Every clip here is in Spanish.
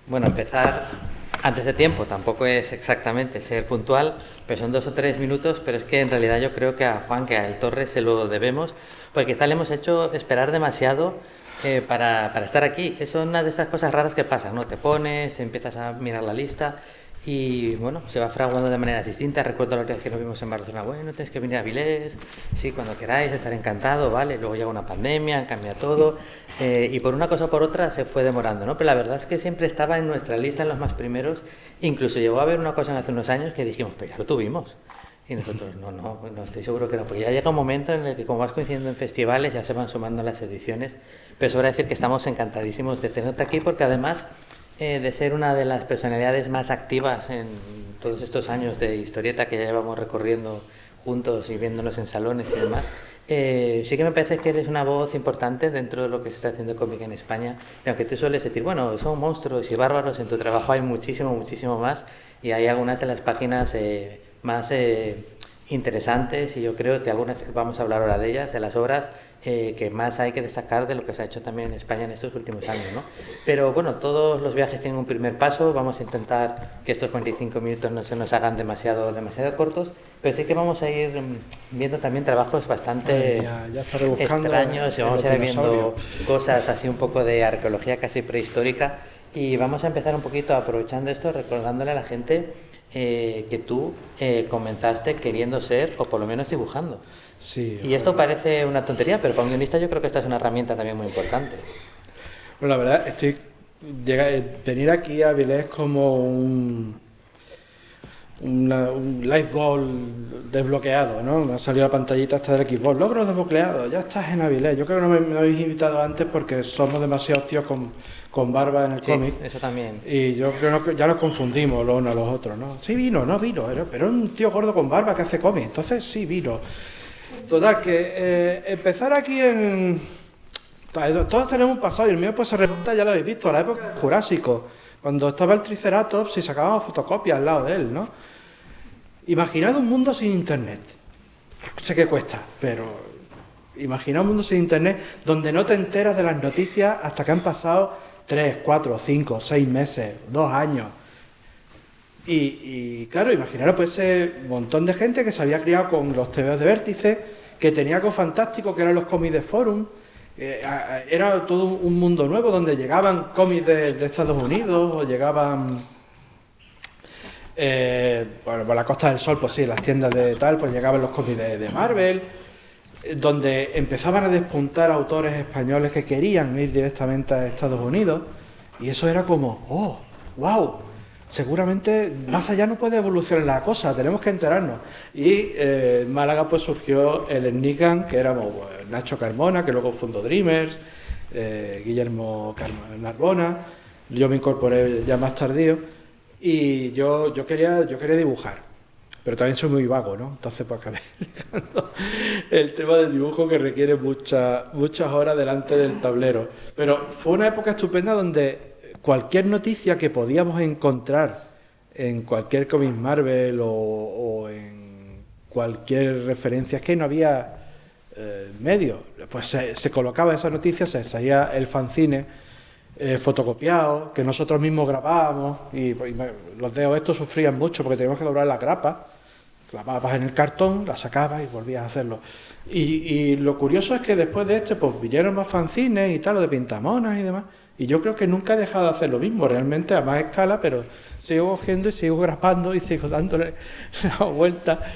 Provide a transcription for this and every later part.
Bueno, empezar antes de tiempo, tampoco es exactamente ser puntual, pero son 2 o 3 minutos, pero es que en realidad yo creo que a Juan, que a El Torres se lo debemos, porque quizá le hemos hecho esperar demasiado para estar aquí. Es una de esas cosas raras que pasan, ¿no? Te pones, empiezas a mirar la lista y bueno, se va fraguando de maneras distintas. Recuerdo la última vez que nos vimos en Barcelona, bueno, tienes que venir a Avilés, sí, cuando queráis, estaré encantado, vale. Luego llega una pandemia, cambia todo, y por una cosa o por otra se fue demorando, ¿no? Pero la verdad es que siempre estaba en nuestra lista, en los más primeros. Incluso llegó a haber una cosa hace unos años que dijimos, pero ya lo tuvimos. Y nosotros, no estoy seguro que no, porque ya llega un momento en el que, como vas coincidiendo en festivales, ya se van sumando las ediciones. Pero sobra decir que estamos encantadísimos de tenerte aquí, porque además de ser una de las personalidades más activas en todos estos años de historieta que ya llevamos recorriendo juntos y viéndonos en salones y demás, sí que me parece que eres una voz importante dentro de lo que se está haciendo cómic en España. Y aunque tú sueles decir, bueno, son monstruos y bárbaros, en tu trabajo hay muchísimo, muchísimo más, y hay algunas de las páginas más interesantes, y yo creo que algunas, vamos a hablar ahora de ellas, de las obras que más hay que destacar de lo que se ha hecho también en España en estos últimos años, ¿no? Pero bueno, todos los viajes tienen un primer paso. Vamos a intentar que estos 45 minutos no se nos hagan demasiado cortos, pero sí que vamos a ir viendo también trabajos bastante ya está rebuscando extraños, y vamos a ir viendo dinosaurio. cosas así un poco de arqueología casi prehistórica, y vamos a empezar un poquito aprovechando esto, recordándole a la gente que tú comenzaste queriendo ser, o por lo menos dibujando. Sí, Y esto parece una tontería, pero para un guionista yo creo que esta es una herramienta también muy importante. bueno, la verdad, venir aquí a Avilés como un live goal desbloqueado, ¿no? Me ha salido la pantallita hasta del Xbox, logro desbloqueado, ya estás en Avilés. Yo creo que no me habéis invitado antes porque somos demasiados tíos con barba en el Sí, cómic. eso también. Y yo creo que ya nos confundimos los unos a los otros, ¿no? Sí vino, no vino, pero un tío gordo con barba que hace cómic, entonces sí vino. Total, que empezar aquí en... Todos tenemos un pasado, y el mío pues se remonta, ya lo habéis visto, a la época del Jurásico, cuando estaba el Triceratops y sacábamos fotocopias al lado de él, ¿no? Imaginad un mundo sin internet. Sé que cuesta, pero imaginad un mundo sin internet donde no te enteras de las noticias hasta que han pasado 3, 4, 5, 6 meses, 2 años. Y claro, imaginaros pues ese montón de gente que se había criado con los TVOs de Vértice, que tenía algo fantástico, que eran los cómics de Forum. Era todo un mundo nuevo donde llegaban cómics de Estados Unidos, o llegaban... bueno, por la Costa del Sol, pues sí, las tiendas de tal, pues llegaban los cómics de Marvel, donde empezaban a despuntar autores españoles que querían ir directamente a Estados Unidos, y eso era como, oh, wow, seguramente más allá no puede evolucionar la cosa, tenemos que enterarnos. Y en Málaga pues surgió el Sneakan, que éramos Nacho Carmona, que luego fundó Dreamers, Guillermo Narbona, yo me incorporé ya más tardío, y yo quería dibujar, pero también soy muy vago, ¿no? Entonces pues acabé dejando el tema del dibujo, que requiere muchas horas delante del tablero. Pero fue una época estupenda donde cualquier noticia que podíamos encontrar en cualquier cómic Marvel o en cualquier referencia, es que no había medio, pues se colocaba esa noticia, se salía el fanzine fotocopiado, que nosotros mismos grabábamos, y los dedos estos sufrían mucho porque teníamos que doblar las grapas, clavabas en el cartón, la sacabas y volvías a hacerlo. Y lo curioso es que después de pues vinieron más fanzines y tal, lo de pintamonas y demás, y yo creo que nunca he dejado de hacer lo mismo, realmente a más escala, pero sigo cogiendo y sigo grapando y sigo dándole la vuelta,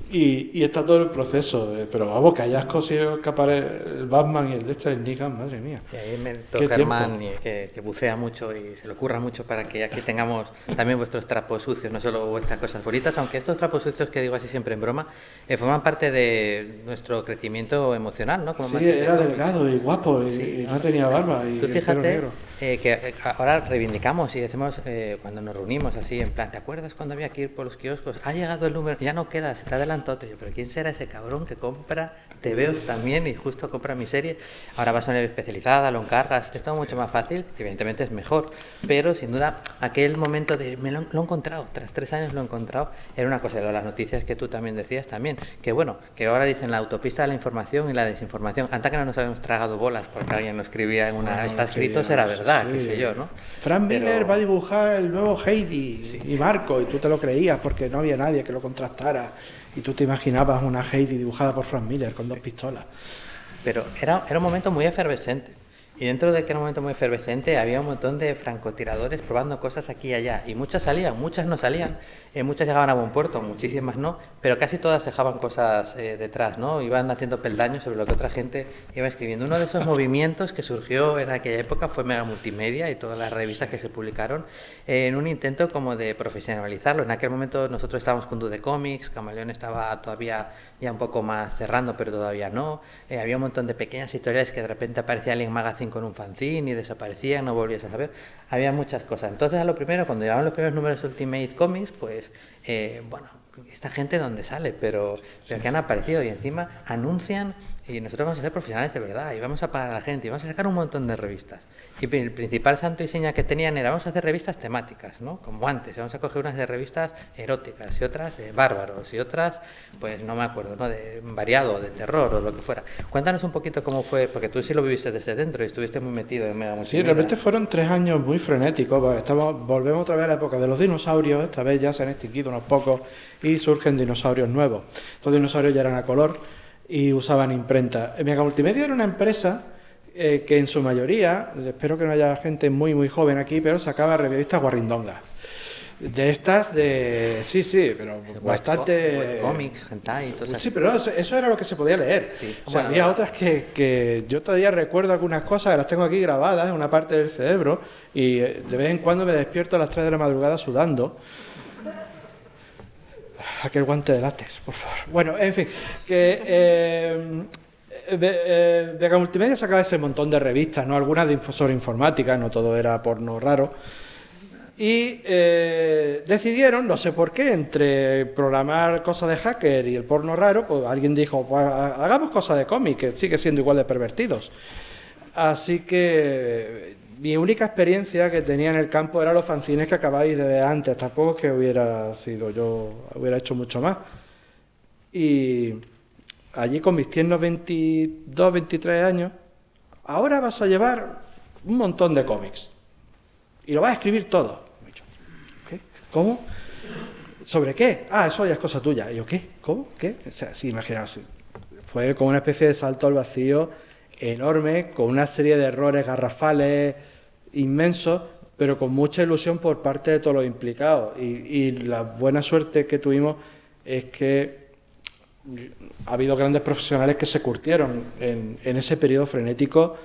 y está todo el proceso. Pero vamos, que hayas conseguido escapar el Batman y el de este Sneakan, madre mía. Sí, ahí Germán, que bucea mucho y se le ocurra mucho para que aquí tengamos también vuestros trapos sucios, no solo vuestras cosas bonitas, aunque estos trapos sucios, que digo así siempre en broma, forman parte de nuestro crecimiento emocional, ¿no? Como sí, era delgado y guapo, y no tenía barba, y tú fíjate negro. Que ahora reivindicamos y decimos, cuando nos reunimos así en plan, ¿te acuerdas cuando había que ir por los kioscos? Ha llegado el número, ya no queda, se te adelantó otro. Yo, pero ¿quién será ese cabrón que compra TVOs también y justo compra mi serie? Ahora vas a una especializada, lo encargas, es todo mucho más fácil, evidentemente es mejor, pero sin duda aquel momento de lo he encontrado, tras 3 años lo he encontrado, era una cosa. De las noticias que tú también decías también, que bueno, que ahora dicen la autopista de la información y la desinformación. Antes que no nos habíamos tragado bolas porque alguien lo escribía en una... Está escrito, será verdad. verdad, Sí. qué sé yo, ¿no? Frank Pero- Miller va a dibujar el nuevo Heidi y Marco, y tú te lo creías porque no había nadie que lo contrastara. Y tú te imaginabas una Heidi dibujada por Frank Miller con 2 pistolas. Pero era un momento muy efervescente. Y dentro de que era un momento muy efervescente, había un montón de francotiradores probando cosas aquí y allá. Y muchas salían, muchas no salían. Muchas llegaban a buen puerto, muchísimas no. Pero casi todas dejaban cosas detrás, ¿no? Iban haciendo peldaños sobre lo que otra gente iba escribiendo. Uno de esos movimientos que surgió en aquella época fue Mega Multimedia y todas las revistas que se publicaron en un intento como de profesionalizarlo. En aquel momento nosotros estábamos con Dude Comics, Camaleón estaba todavía ya un poco más cerrando, pero todavía no. Había un montón de pequeñas editoriales que de repente aparecía Alien Magazine con un fanzine y desaparecían, no volvías a saber. Había muchas cosas. Entonces, a lo primero, cuando llegaban los primeros números de Ultimate Comics, pues, bueno, esta gente dónde sale, pero que han aparecido y encima anuncian y nosotros vamos a ser profesionales de verdad y vamos a pagar a la gente y vamos a sacar un montón de revistas. Y el principal santo y seña que tenían era vamos a hacer revistas temáticas, ¿no? Como antes, vamos a coger unas de revistas eróticas y otras de bárbaros y otras, pues no me acuerdo, ¿no? De variado, de terror o lo que fuera. Cuéntanos un poquito cómo fue, porque tú sí lo viviste desde dentro y estuviste muy metido en Mega Sí, Multimedia. realmente fueron 3 años muy frenéticos. Porque volvemos otra vez a la época de los dinosaurios. Esta vez ya se han extinguido unos pocos y surgen dinosaurios nuevos. Estos dinosaurios ya eran a color y usaban imprenta. Mega Multimedia era una empresa que en su mayoría, espero que no haya gente muy muy joven aquí, pero sacaba revistas guarrindongas. De estas de... Sí, pero bastante... Cómics, hentai y todo eso. Sí, pero eso era lo que se podía leer. Sí. O sea, Bueno, había otras que yo todavía recuerdo algunas cosas que las tengo aquí grabadas en una parte del cerebro y de vez en cuando me despierto a las 3 de la madrugada sudando. Aquel guante de látex, por favor. Bueno, en fin, que Mega Multimedia sacaba ese montón de revistas, ¿no? Algunas sobre informática, no todo era porno raro. Y decidieron, no sé por qué, entre programar cosas de hacker y el porno raro, pues alguien dijo, pues hagamos cosas de cómic, que sigue siendo igual de pervertidos. Así que mi única experiencia que tenía en el campo era los fanzines que acabáis de ver antes, tampoco es que hubiera hecho mucho más. Y allí con mis tiernos 22, 23 años, ahora vas a llevar un montón de cómics y lo vas a escribir todo. ¿Qué? ¿Cómo? ¿Sobre qué? Ah, eso ya es cosa tuya. Y yo, ¿qué? ¿Cómo? ¿Qué? O sea, sí, imaginaos. Fue como una especie de salto al vacío enorme, con una serie de errores garrafales inmensos, pero con mucha ilusión por parte de todos los implicados. Y la buena suerte que tuvimos es que ha habido grandes profesionales que se curtieron en ese periodo frenético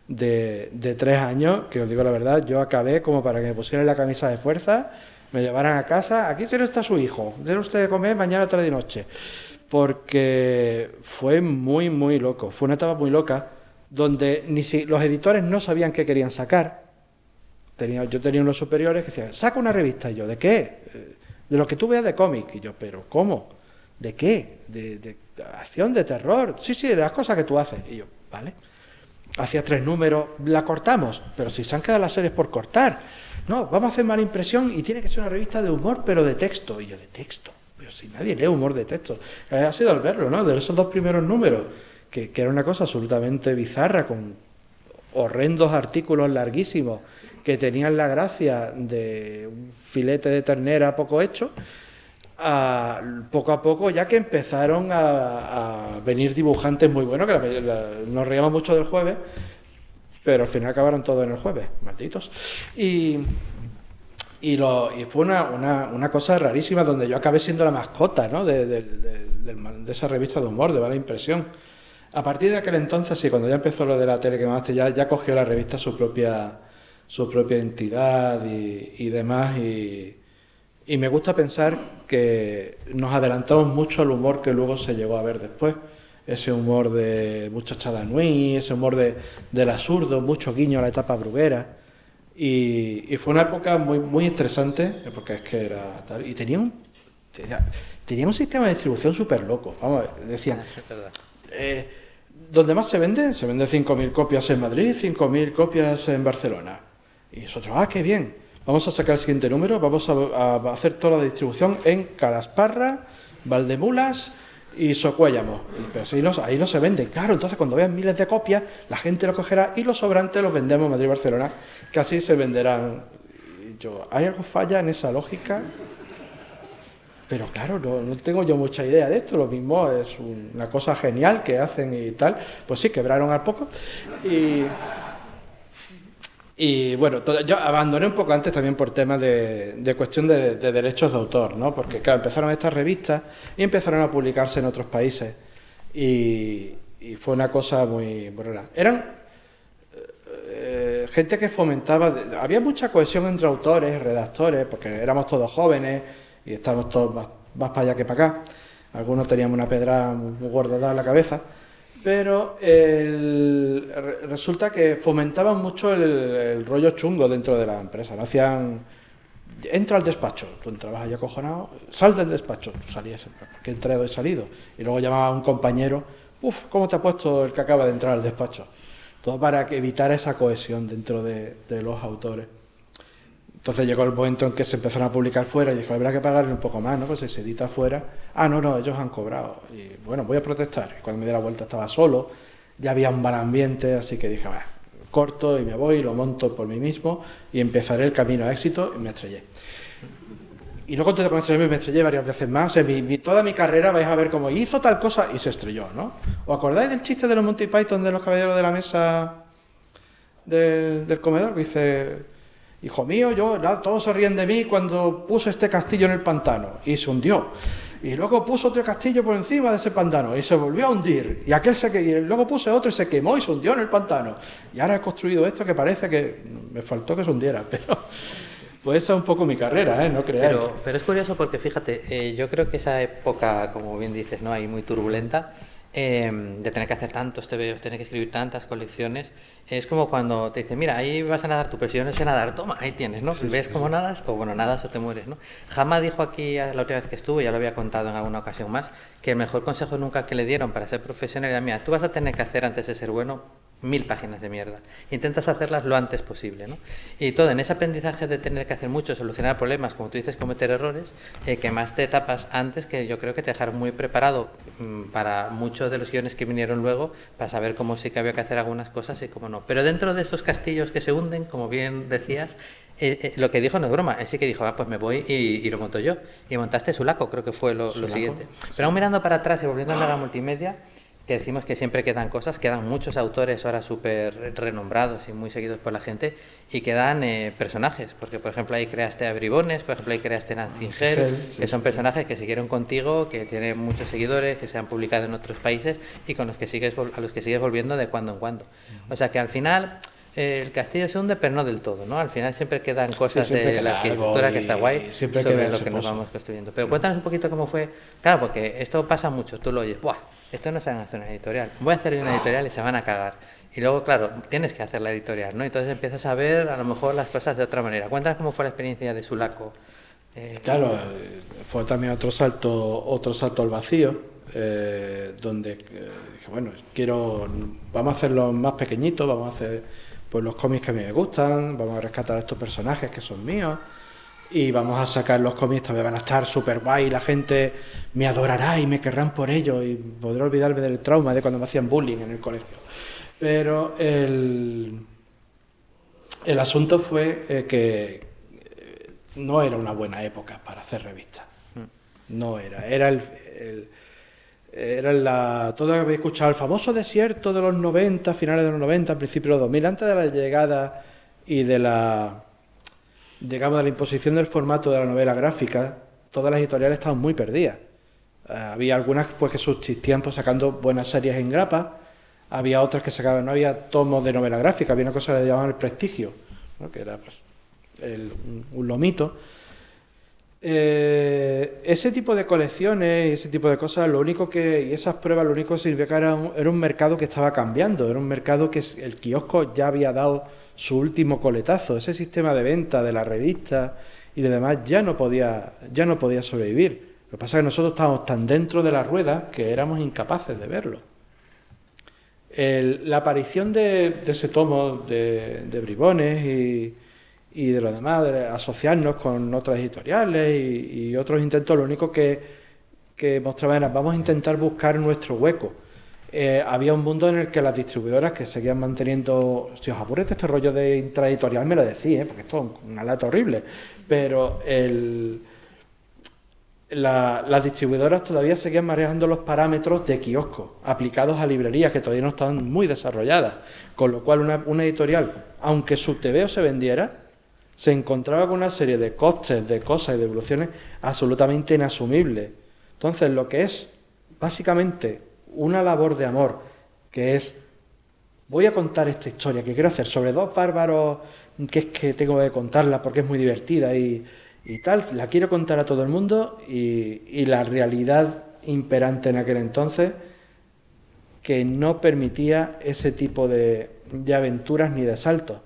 de 3 años, que os digo la verdad, yo acabé como para que me pusieran la camisa de fuerza, me llevaran a casa, aquí está su hijo, debe usted comer mañana, tarde y noche, porque fue muy, muy loco, fue una etapa muy loca, donde los editores no sabían qué querían sacar. Yo tenía unos superiores que decían, saca una revista, y yo, ¿de qué? De lo que tú veas de cómic, y yo, ¿pero cómo? ¿De qué? ¿De acción, de terror? Sí, de las cosas que tú haces, y yo, ¿vale? Hacía 3 números, la cortamos, pero si se han quedado las series por cortar. No, vamos a hacer mala impresión y tiene que ser una revista de humor, pero de texto. Y yo, ¿de texto? Pero si nadie lee humor de texto. Ha sido al verlo, ¿no? De esos 2 primeros números, que era una cosa absolutamente bizarra, con horrendos artículos larguísimos, que tenían la gracia de un filete de ternera poco hecho, poco a poco, ya que empezaron a venir dibujantes muy buenos, que nos reíamos mucho del Jueves, pero al final acabaron todos en el Jueves, malditos. Y fue una cosa rarísima, donde yo acabé siendo la mascota, ¿no? de esa revista de humor, de Mala Impresión. A partir de aquel entonces, sí, cuando ya empezó lo de la tele que más ya cogió la revista su propia entidad y demás, y me gusta pensar que nos adelantamos mucho al humor que luego se llegó a ver después. Ese humor de Muchachada Nui, ese humor del absurdo, mucho guiño a la etapa bruguera. Y fue una época muy, muy estresante, porque es que era tal. Y tenía un sistema de distribución súper loco. Vamos, decían, donde más se vende 5.000 copias en Madrid, 5.000 copias en Barcelona. Y nosotros, qué bien. Vamos a sacar el siguiente número, vamos a hacer toda la distribución en Calasparra, Valdemulas y Socuéllamos. Pero sí, ahí no se venden. Claro, entonces cuando vean miles de copias, la gente lo cogerá y los sobrantes los vendemos en Madrid y Barcelona, que así se venderán. Y yo, ¿hay algo falla en esa lógica? Pero claro, no tengo yo mucha idea de esto. Lo mismo es una cosa genial que hacen y tal. Pues sí, quebraron al poco. Y bueno, yo abandoné un poco antes también por temas de cuestión de derechos de autor, ¿no? Porque claro, empezaron estas revistas y empezaron a publicarse en otros países. Y fue una cosa muy rara. Eran gente que fomentaba... Había mucha cohesión entre autores, redactores, porque éramos todos jóvenes y estábamos todos más para allá que para acá. Algunos teníamos una pedra muy gorda dada en la cabeza. Pero resulta que fomentaban mucho el rollo chungo dentro de la empresa. No hacían... Entra al despacho. Tú entrabas allá acojonado, sal del despacho. Tú salías, ¿qué he entrado y salido? Y luego llamaba a un compañero, ¿cómo te ha puesto el que acaba de entrar al despacho? Todo para evitar esa cohesión dentro de los autores. Entonces llegó el momento en que se empezaron a publicar fuera y dijo, habrá que pagarle un poco más, ¿no? Pues si se edita fuera, no, ellos han cobrado. Y bueno, voy a protestar. Y cuando me di la vuelta estaba solo, ya había un mal ambiente, así que dije, corto y me voy, lo monto por mí mismo y empezaré el camino a éxito y me estrellé. Y luego antes de conocerme me estrellé varias veces más. Toda mi carrera vais a ver cómo hizo tal cosa y se estrelló, ¿no? ¿Os acordáis del chiste de los Monty Python de los caballeros de la mesa del comedor? Que dice... Hijo mío, todos se ríen de mí cuando puse este castillo en el pantano y se hundió. Y luego puso otro castillo por encima de ese pantano y se volvió a hundir. Y luego puse otro y se quemó y se hundió en el pantano. Y ahora he construido esto que parece que me faltó que se hundiera. Pero pues esa es un poco mi carrera, no creáis. Pero es curioso porque fíjate, yo creo que esa época, como bien dices, ¿no? Ahí muy turbulenta, de tener que hacer tantos TVOs, tener que escribir tantas colecciones, es como cuando te dicen, mira, ahí vas a nadar tú, pero si yo no sé nadar, toma, ahí tienes, ¿no? Sí, ves cómo nadas, o bueno, nadas o te mueres, ¿no? Jama dijo aquí la última vez que estuvo, ya lo había contado en alguna ocasión más, que el mejor consejo nunca que le dieron para ser profesional era, mira, tú vas a tener que hacer antes de ser bueno 1000 páginas de mierda. Intentas hacerlas lo antes posible, ¿no? Y todo en ese aprendizaje de tener que hacer mucho, solucionar problemas, como tú dices, cometer errores, que más te tapas antes, que yo creo que te dejaron muy preparado para muchos de los guiones que vinieron luego, para saber cómo sí que había que hacer algunas cosas y cómo no. Pero dentro de esos castillos que se hunden, como bien decías, lo que dijo no es broma, él sí que dijo, pues me voy y lo monto yo. Y montaste Sulaco, creo que fue lo siguiente. Pero aún mirando para atrás y volviendo a Mega Multimedia, que decimos que siempre quedan cosas, quedan muchos autores ahora súper renombrados y muy seguidos por la gente, y quedan personajes, porque por ejemplo ahí creaste a Bribones, por ejemplo ahí creaste a Nancy Hell, que son personajes que siguieron contigo, que tienen muchos seguidores, que se han publicado en otros países y con los que a los que sigues volviendo de cuando en cuando. O sea que al final el castillo se hunde, pero no del todo, ¿no? Al final siempre quedan cosas de la arquitectura que está guay sobre lo que nos vamos construyendo. Pero cuéntanos un poquito cómo fue, claro, porque esto pasa mucho, tú lo oyes, ¡buah! Esto no se van a hacer una editorial. Voy a hacer una editorial y se van a cagar. Y luego, claro, tienes que hacer la editorial, ¿no? Entonces empiezas a ver a lo mejor las cosas de otra manera. Cuéntanos cómo fue la experiencia de Sulaco. Claro, fue también otro salto al vacío, donde dije, bueno, vamos a hacerlo más pequeñitos, vamos a hacer pues los cómics que a mí me gustan, vamos a rescatar a estos personajes que son míos. Y vamos a sacar los cómics, también van a estar súper guay, la gente me adorará y me querrán por ello y podré olvidarme del trauma de cuando me hacían bullying en el colegio. Pero el asunto fue que no era una buena época para hacer revistas. No era. Todo había escuchado el famoso desierto de los 90, finales de los 90, principios de los 2000, antes de la llegada y de la imposición del formato de la novela gráfica. Todas las editoriales estaban muy perdidas. Había algunas pues que subsistían pues sacando buenas series en grapa, había otras que sacaban, no había tomos de novela gráfica, había una cosa que le llamaban el prestigio, ¿no? Que era pues, un lomito. Ese tipo de colecciones y ese tipo de cosas, y esas pruebas, lo único que sirvió que era un mercado que estaba cambiando, era un mercado que el kiosco ya había dado su último coletazo. Ese sistema de venta de la revista y de demás ya no podía sobrevivir. Lo que pasa es que nosotros estábamos tan dentro de la rueda que éramos incapaces de verlo. La aparición de ese tomo de Bribones y de lo demás, de asociarnos con otras editoriales y otros intentos, lo único que que mostraba era, vamos a intentar buscar nuestro hueco. Había un mundo en el que las distribuidoras que seguían manteniendo, si os aburre este rollo de intraeditorial me lo decís, porque esto es una lata horrible, pero las distribuidoras todavía seguían manejando los parámetros de kiosco aplicados a librerías que todavía no estaban muy desarrolladas, con lo cual una editorial, aunque su TVO se vendiera, se encontraba con una serie de costes, de cosas y de evoluciones absolutamente inasumibles. Entonces, lo que es básicamente una labor de amor, que es, voy a contar esta historia que quiero hacer sobre dos bárbaros, que es que tengo que contarla porque es muy divertida y tal, la quiero contar a todo el mundo, y la realidad imperante en aquel entonces, que no permitía ese tipo de aventuras ni de saltos.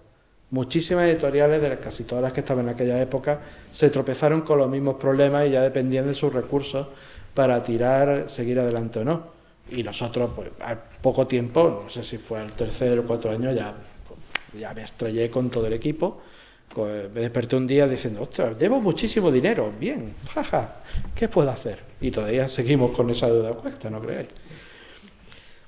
Muchísimas editoriales, de casi todas las que estaban en aquella época, se tropezaron con los mismos problemas y ya dependían de sus recursos para seguir adelante o no. Y nosotros, pues, al poco tiempo, no sé si fue al tercer o cuarto año, ya me estrellé con todo el equipo. Pues me desperté un día diciendo, ostras, debo muchísimo dinero, bien, jaja, ¿qué puedo hacer? Y todavía seguimos con esa deuda cuesta, ¿no creéis?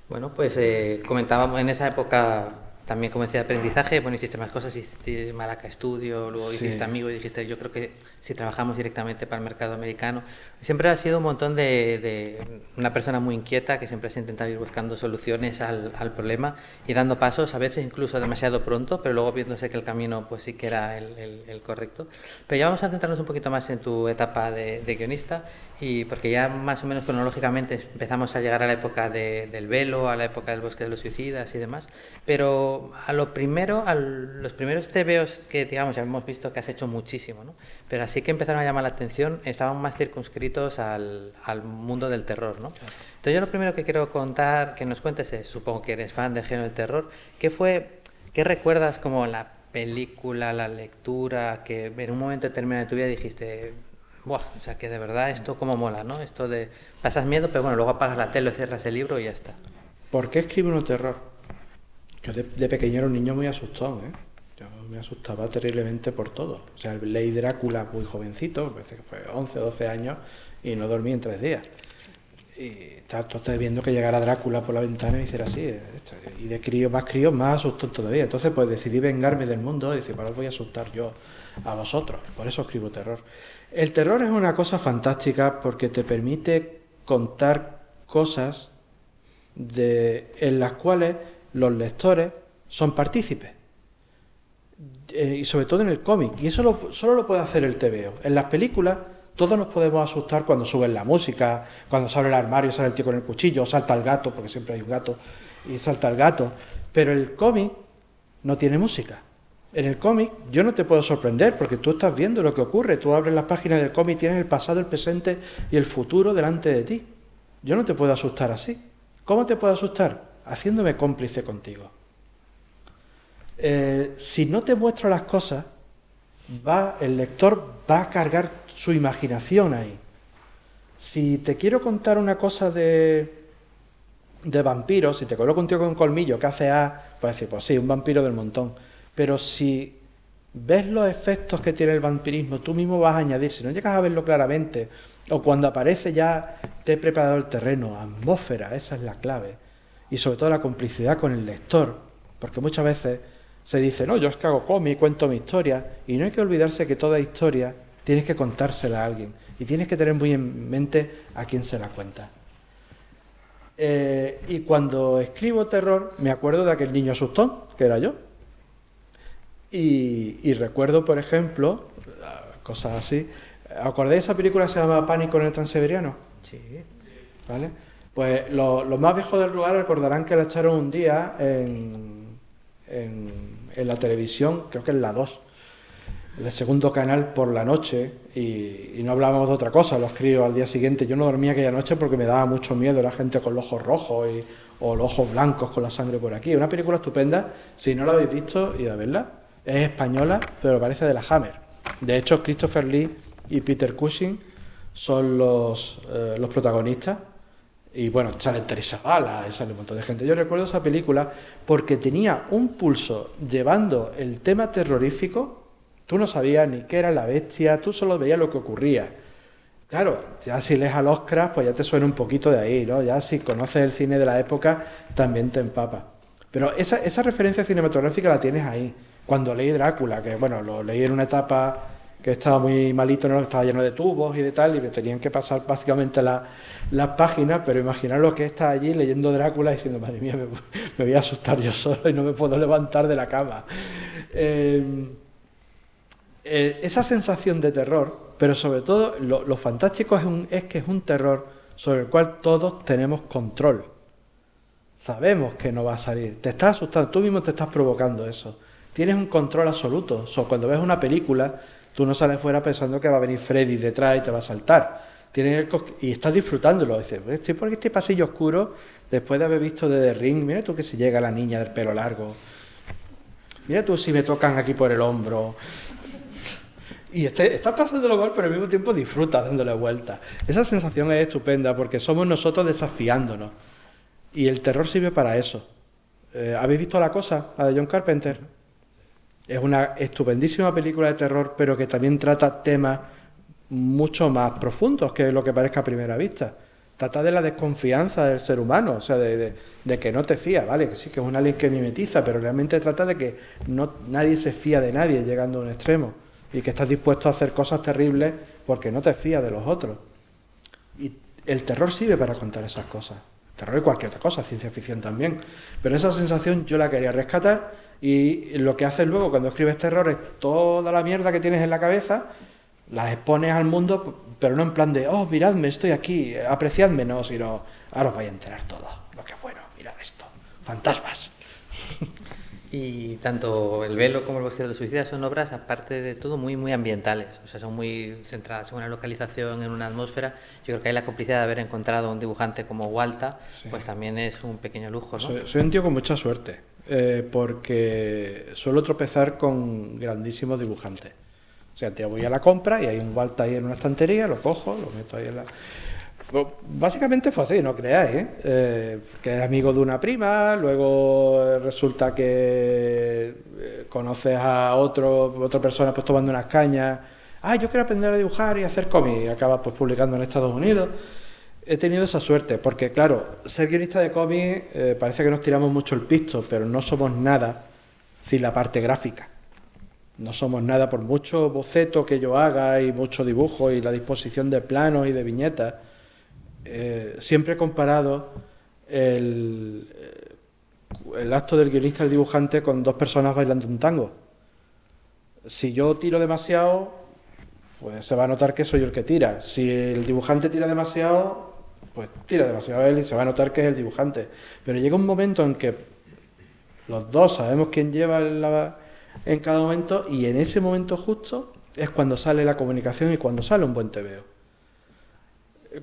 Bueno, pues comentábamos en esa época también, como decía, aprendizaje. Bueno, hiciste más cosas, hiciste Malaca Estudio, luego hiciste Amigo y dijiste, yo creo que si trabajamos directamente para el mercado americano. Siempre ha sido un montón de una persona muy inquieta que siempre se ha intentado ir buscando soluciones al problema y dando pasos, a veces incluso demasiado pronto, pero luego viéndose que el camino pues sí que era el correcto. Pero ya vamos a centrarnos un poquito más en tu etapa de guionista, y porque ya más o menos cronológicamente empezamos a llegar a la época del Velo, a la época del Bosque de los Suicidas y demás, pero a los primeros TVOs que, digamos, ya hemos visto que has hecho muchísimo, ¿no? Pero así que empezaron a llamar la atención, estaban más circunscritos al mundo del terror, ¿no? Claro. Entonces yo lo primero que quiero contar, que nos cuentes es, supongo que eres fan del género del terror, ¿qué recuerdas como la película, la lectura, que en un momento determinado de tu vida dijiste, buah, o sea que de verdad esto como mola, ¿no? Esto de pasas miedo, pero bueno, luego apagas la tele, cierras el libro y ya está. ¿Por qué escribo un terror? Yo de pequeño era un niño muy asustado, ¿eh? Yo me asustaba terriblemente por todo. O sea, leí Drácula muy jovencito, parece que fue 11 o 12 años, y no dormí en 3 días. Y estaba viendo que llegara Drácula por la ventana y hiciera así. Y de crío, más asustó todavía. Entonces, pues decidí vengarme del mundo y decir, para os voy a asustar yo a vosotros. Por eso escribo terror. El terror es una cosa fantástica porque te permite contar cosas en las cuales los lectores son partícipes. Y sobre todo en el cómic. Y eso solo lo puede hacer el TVO. En las películas todos nos podemos asustar cuando suben la música, cuando se abre el armario, sale el tío con el cuchillo, salta el gato, porque siempre hay un gato, y salta el gato. Pero el cómic no tiene música. En el cómic yo no te puedo sorprender porque tú estás viendo lo que ocurre. Tú abres las páginas del cómic, tienes el pasado, el presente y el futuro delante de ti. Yo no te puedo asustar así. ¿Cómo te puedo asustar? Haciéndome cómplice contigo. Si no te muestro las cosas, el lector va a cargar su imaginación ahí. Si te quiero contar una cosa de vampiros, si te coloco contigo con un colmillo que hace A, pues decir, pues sí, un vampiro del montón. Pero si ves los efectos que tiene el vampirismo, tú mismo vas a añadir, si no llegas a verlo claramente, o cuando aparece ya te he preparado el terreno, atmósfera, esa es la clave. Y sobre todo la complicidad con el lector, porque muchas veces se dice, no, yo es que hago cómic, cuento mi historia, y no hay que olvidarse que toda historia tienes que contársela a alguien, y tienes que tener muy en mente a quién se la cuenta. Y cuando escribo terror, me acuerdo de aquel niño asustón, que era yo. Y recuerdo, por ejemplo, cosas así. ¿Acordáis de esa película que se llama Pánico en el Transiberiano? Sí. ¿Vale? Pues los más viejos del lugar recordarán que la echaron un día en la televisión, creo que en la 2, en el segundo canal por la noche, y no hablábamos de otra cosa, los críos al día siguiente. Yo no dormía aquella noche porque me daba mucho miedo la gente con los ojos rojos o los ojos blancos con la sangre por aquí. Una película estupenda, si no la habéis visto, id a verla. Es española, pero parece de la Hammer. De hecho, Christopher Lee y Peter Cushing son los protagonistas. Y bueno, sale Teresa Bala y sale un montón de gente. Yo recuerdo esa película porque tenía un pulso llevando el tema terrorífico. Tú no sabías ni qué era la bestia, tú solo veías lo que ocurría. Claro, ya si lees a Lovecraft, pues ya te suena un poquito de ahí, ¿no? Ya si conoces el cine de la época, también te empapa. Pero esa referencia cinematográfica la tienes ahí. Cuando leí Drácula, que bueno, lo leí en una etapa que estaba muy malito, ¿no? Estaba lleno de tubos y de tal, y me tenían que pasar básicamente las páginas, pero imaginar lo que está allí leyendo Drácula diciendo, madre mía, me voy a asustar yo solo y no me puedo levantar de la cama. Esa sensación de terror, pero sobre todo lo fantástico es que es un terror sobre el cual todos tenemos control. Sabemos que no va a salir, te estás asustando, tú mismo te estás provocando eso. Tienes un control absoluto. Cuando ves una película, tú no sales fuera pensando que va a venir Freddy detrás y te va a saltar. Y estás disfrutándolo. Dices, estoy por este pasillo oscuro, después de haber visto de The Ring, mira tú que si llega la niña del pelo largo. Mira tú si me tocan aquí por el hombro. Y estás pasándolo mal, pero al mismo tiempo disfrutas dándole vueltas. Esa sensación es estupenda porque somos nosotros desafiándonos. Y el terror sirve para eso. ¿Habéis visto La Cosa, la de John Carpenter? Es una estupendísima película de terror, pero que también trata temas mucho más profundos que lo que parezca a primera vista. Trata de la desconfianza del ser humano, o sea, de que no te fías, ¿vale? Que sí, que es un alien que mimetiza, pero realmente trata de que nadie se fía de nadie llegando a un extremo y que estás dispuesto a hacer cosas terribles porque no te fías de los otros. Y el terror sirve para contar esas cosas. Terror y cualquier otra cosa, ciencia ficción también. Pero esa sensación yo la quería rescatar y lo que haces luego cuando escribes terror es toda la mierda que tienes en la cabeza, las expones al mundo, pero no en plan de, oh, miradme, estoy aquí, apreciadme, no, sino, ahora os vais a enterar todo, lo que es bueno, mirad esto, fantasmas. Y tanto El Velo como El Bosque de los Suicidas son obras, aparte de todo, muy, muy ambientales. O sea, son muy centradas en una localización, en una atmósfera. Yo creo que hay la complicidad de haber encontrado un dibujante como Walta, sí, pues también es un pequeño lujo, ¿no? Soy un tío con mucha suerte, porque suelo tropezar con grandísimos dibujantes. O sea, te voy a la compra y hay un Walta ahí en una estantería, lo cojo, lo meto ahí en la... Básicamente fue así, no creáis, que es amigo de una prima, luego resulta que conoces a otra persona pues tomando unas cañas, yo quiero aprender a dibujar y hacer cómics, y acabas pues publicando en Estados Unidos. He tenido esa suerte, porque claro, ser guionista de cómics parece que nos tiramos mucho el pisto, pero no somos nada sin la parte gráfica. No somos nada por mucho boceto que yo haga y mucho dibujo y la disposición de planos y de viñetas. Siempre he comparado el acto del guionista y el dibujante con dos personas bailando un tango. Si yo tiro demasiado, pues se va a notar que soy yo el que tira. Si el dibujante tira demasiado, pues tira demasiado él y se va a notar que es el dibujante. Pero llega un momento en que los dos sabemos quién lleva en cada momento, y en ese momento justo es cuando sale la comunicación y cuando sale un buen tebeo.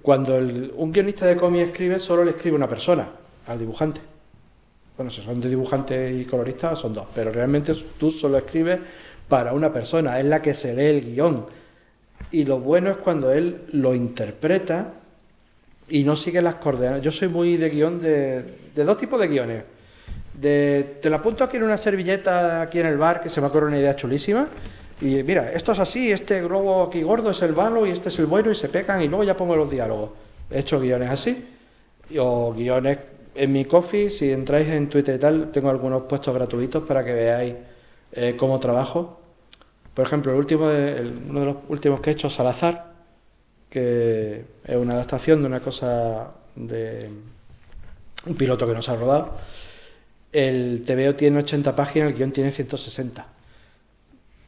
Cuando un guionista de cómic escribe, solo le escribe una persona, al dibujante. Bueno, si son de dibujante y colorista, son dos, pero realmente tú solo escribes para una persona, es la que se lee el guión. Y lo bueno es cuando él lo interpreta y no sigue las coordenadas. Yo soy muy de guión de dos tipos de guiones. Te lo apunto aquí en una servilleta aquí en el bar, que se me ocurre una idea chulísima. Y mira, esto es así, este globo aquí gordo es el malo y este es el bueno y se pegan y luego ya pongo los diálogos. He hecho guiones así, o guiones en mi coffee. Si entráis en Twitter y tal, tengo algunos puestos gratuitos para que veáis cómo trabajo. Por ejemplo, uno de los últimos que he hecho, Salazar, que es una adaptación de una cosa de un piloto que nos ha rodado. El TVO tiene 80 páginas, el guión tiene 160.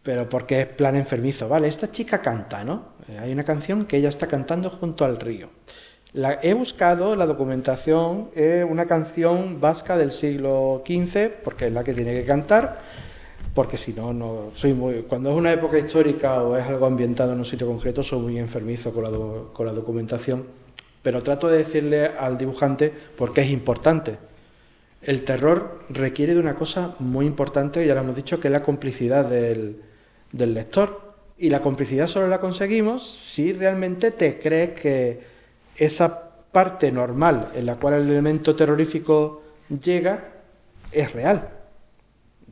Pero porque es plan enfermizo, ¿vale? Esta chica canta, ¿no? Hay una canción que ella está cantando junto al río. He buscado la documentación, una canción vasca del siglo XV, porque es la que tiene que cantar, porque si no soy muy... Cuando es una época histórica o es algo ambientado en un sitio concreto, soy muy enfermizo con la documentación, pero trato de decirle al dibujante por qué es importante. El terror requiere de una cosa muy importante, ya lo hemos dicho, que es la complicidad del lector. Y la complicidad solo la conseguimos si realmente te crees que esa parte normal en la cual el elemento terrorífico llega es real.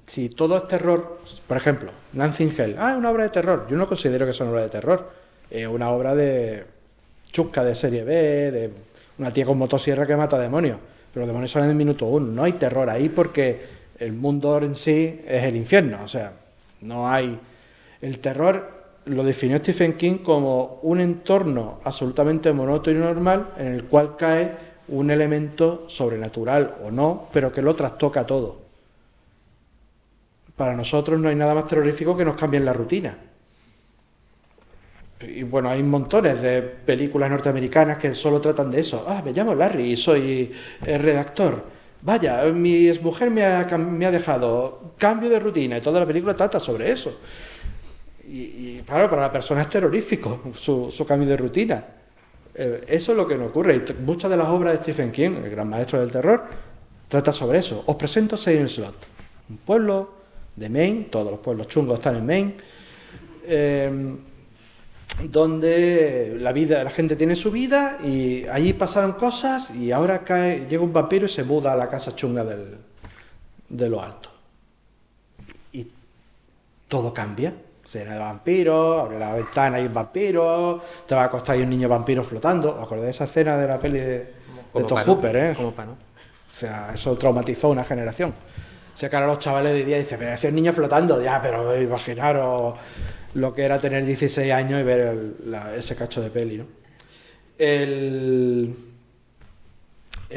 Si todo es terror, por ejemplo, Lansing Hell, es una obra de terror. Yo no considero que sea una obra de terror, es una obra de chusca de serie B, de una tía con motosierra que mata demonios. Pero los demonios salen en el minuto 1. No hay terror ahí porque el mundo en sí es el infierno. O sea, no hay... El terror lo definió Stephen King como un entorno absolutamente monótono y normal en el cual cae un elemento sobrenatural o no, pero que lo trastoca todo. Para nosotros no hay nada más terrorífico que nos cambien la rutina. Y bueno, hay montones de películas norteamericanas que solo tratan de eso. Me llamo Larry y soy el redactor. Vaya, mi exmujer me ha dejado cambio de rutina y toda la película trata sobre eso. Y claro, para la persona es terrorífico su cambio de rutina. Eso es lo que nos ocurre. Y muchas de las obras de Stephen King, el gran maestro del terror, trata sobre eso. Os presento Salem Slot, un pueblo de Maine, todos los pueblos chungos están en Maine, donde la gente tiene su vida y allí pasaron cosas y ahora llega un vampiro y se muda a la casa chunga de lo alto. Y todo cambia. Será de vampiro, abre la ventana y un vampiro, te va a acostar y un niño vampiro flotando. ¿Os acordáis de esa escena de la peli de Tom Hooper? Como pa' no. O sea, eso traumatizó a una generación. O sea, que ahora los chavales de día dicen, pero ese niño flotando, ya, pero imaginaros lo que era tener 16 años y ver ese cacho de peli, ¿no? El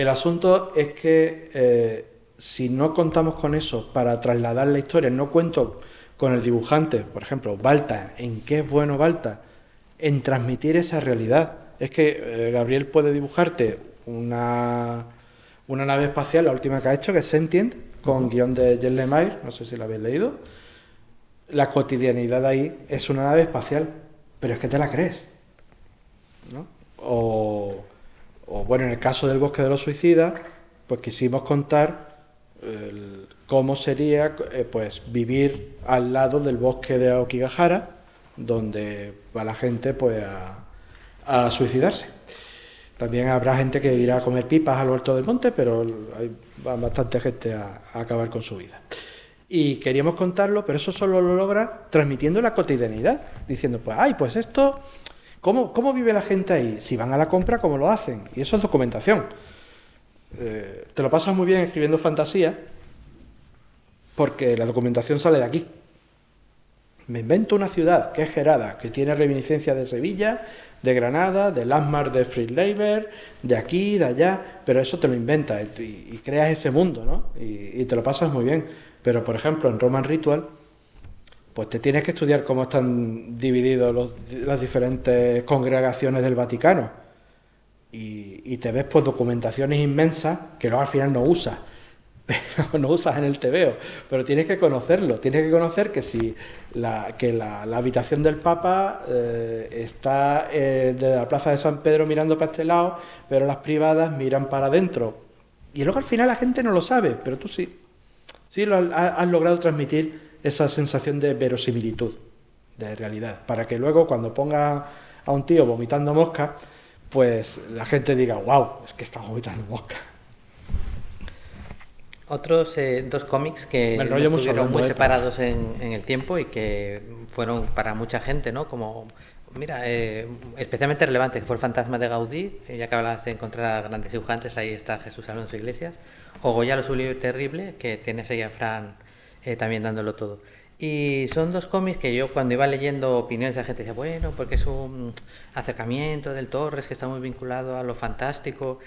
asunto es que si no contamos con eso para trasladar la historia, no cuento con el dibujante, por ejemplo, Balta, ¿en qué es bueno Balta? En transmitir esa realidad. Es que Gabriel puede dibujarte una nave espacial, la última que ha hecho, que es Sentient, con guión de Jen Lemire, no sé si la habéis leído. La cotidianidad ahí es una nave espacial, pero es que te la crees, ¿no? O bueno, en el caso del Bosque de los Suicidas, pues quisimos contar cómo sería pues vivir al lado del bosque de Aokigahara, donde va la gente pues a suicidarse. También habrá gente que irá a comer pipas al huerto del monte, pero va bastante gente a acabar con su vida. Y queríamos contarlo, pero eso solo lo logra transmitiendo la cotidianidad, diciendo, pues esto, ¿cómo vive la gente ahí? Si van a la compra, ¿cómo lo hacen? Y eso es documentación. Te lo pasas muy bien escribiendo fantasía, porque la documentación sale de aquí. Me invento una ciudad que es Gerada, que tiene reminiscencias de Sevilla, de Granada, de Landmark de Fritz Leiber, de aquí, de allá, pero eso te lo inventas y creas ese mundo, ¿no? Y te lo pasas muy bien. Pero, por ejemplo, en Roman Ritual, pues te tienes que estudiar cómo están divididos las diferentes congregaciones del Vaticano. Y te ves pues documentaciones inmensas que luego al final no usas. Pero no usas en el TVO, pero tienes que conocerlo, tienes que conocer que si la habitación del Papa está de la plaza de San Pedro mirando para este lado, pero las privadas miran para adentro. Y luego al final la gente no lo sabe, pero tú sí has logrado transmitir esa sensación de verosimilitud, de realidad, para que luego cuando ponga a un tío vomitando mosca, pues la gente diga, wow, es que está vomitando mosca. Otros dos cómics que estuvieron muy separados en el tiempo y que fueron para mucha gente, ¿no? Como, mira, especialmente relevante, que fue El fantasma de Gaudí, ya que hablabas de encontrar a grandes dibujantes, ahí está Jesús Alonso Iglesias, o Goya lo sublime y terrible, que tienes ahí a Fran también dándolo todo. Y son dos cómics que yo cuando iba leyendo opiniones de la gente decía, bueno, porque es un acercamiento del Torres que está muy vinculado a lo fantástico,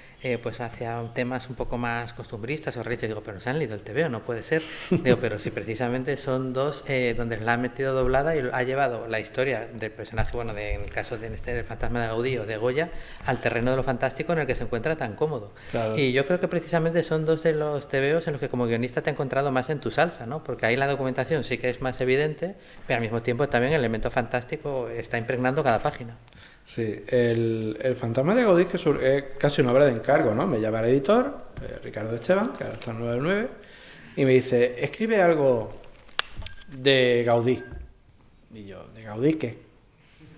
pues hacia temas un poco más costumbristas o realistas. Digo, pero no se han leído el TVO, no puede ser. Digo, pero sí, precisamente son dos donde la han metido doblada y ha llevado la historia del personaje, bueno, en el caso de El fantasma de Gaudí o de Goya, al terreno de lo fantástico en el que se encuentra tan cómodo. Claro. Y yo creo que precisamente son dos de los TVOs en los que como guionista te he encontrado más en tu salsa, ¿no? Porque ahí la documentación sí que es más evidente, pero al mismo tiempo también el elemento fantástico está impregnando cada página. Sí, el fantasma de Gaudí es casi una obra de encargo, ¿no? Me llama el editor, Ricardo Esteban, que ahora está en 9-9, y me dice, escribe algo de Gaudí. Y yo, ¿de Gaudí qué?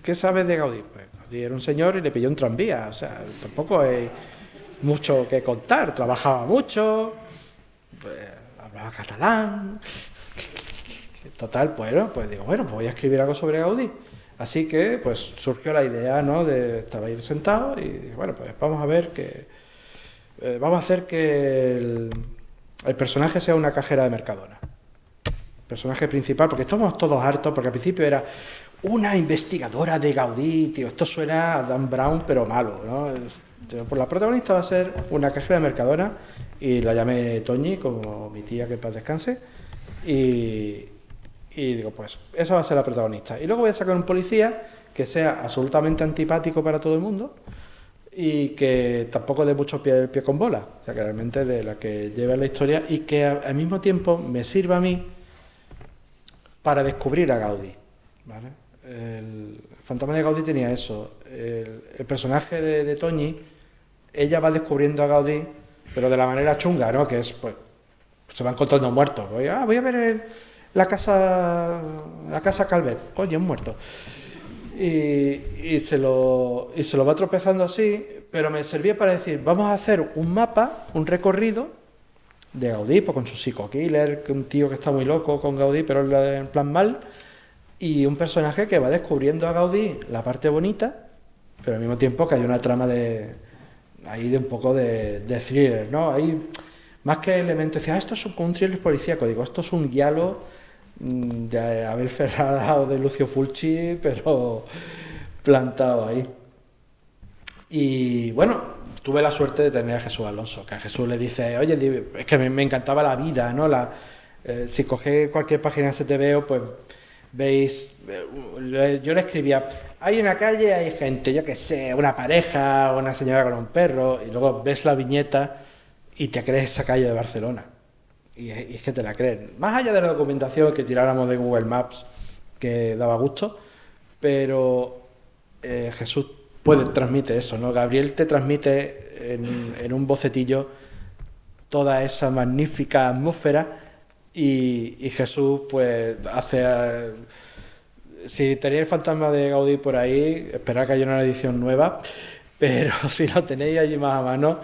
¿Qué sabes de Gaudí? Pues Gaudí era un señor y le pilló un tranvía, o sea, tampoco hay mucho que contar, trabajaba mucho, pues, hablaba catalán. Total, pues digo, bueno, pues voy a escribir algo sobre Gaudí. Así que pues surgió la idea, ¿no? Estaba ahí sentado y dije, bueno, pues vamos a ver vamos a hacer que el personaje sea una cajera de Mercadona. El personaje principal, porque estamos todos hartos, porque al principio era una investigadora de Gaudí, tío, esto suena a Dan Brown, pero malo, ¿no? Pues la protagonista va a ser una cajera de Mercadona y la llamé Toñi, como mi tía, que en paz descanse, y digo, pues esa va a ser la protagonista. Y luego voy a sacar un policía que sea absolutamente antipático para todo el mundo y que tampoco dé mucho pie con bola, o sea, que realmente de la que lleve la historia y que al mismo tiempo me sirva a mí para descubrir a Gaudí, ¿vale? El fantasma de Gaudí tenía eso. El personaje de Toñi, ella va descubriendo a Gaudí, pero de la manera chunga, ¿no? Que es, pues, se va encontrando muertos. Voy a ver la casa Calvet. Oye, un muerto. Y se lo va tropezando así, pero me servía para decir, vamos a hacer un mapa, un recorrido de Gaudí, pues con su psico-killer, un tío que está muy loco con Gaudí, pero en plan mal, y un personaje que va descubriendo a Gaudí la parte bonita, pero al mismo tiempo que hay una trama de un poco de thriller, ¿no? Hay más que elementos, decía, esto es un thriller policíaco, digo, esto es un guialo de Abel Ferrada o de Lucio Fulci, pero plantado ahí. Y bueno, tuve la suerte de tener a Jesús Alonso, que a Jesús le dice, oye, es que me encantaba la vida, ¿no? Si cogéis cualquier página de STVO, pues veis, yo le escribía, hay una calle, hay gente, yo que sé, una pareja, una señora con un perro, y luego ves la viñeta y te crees esa calle de Barcelona. Y es que te la creen. Más allá de la documentación que tiráramos de Google Maps, que daba gusto, pero Jesús transmite eso, ¿no? Gabriel te transmite en un bocetillo toda esa magnífica atmósfera y Jesús pues hace... si tenéis el fantasma de Gaudí por ahí, esperad que haya una edición nueva, pero si lo tenéis allí más a mano,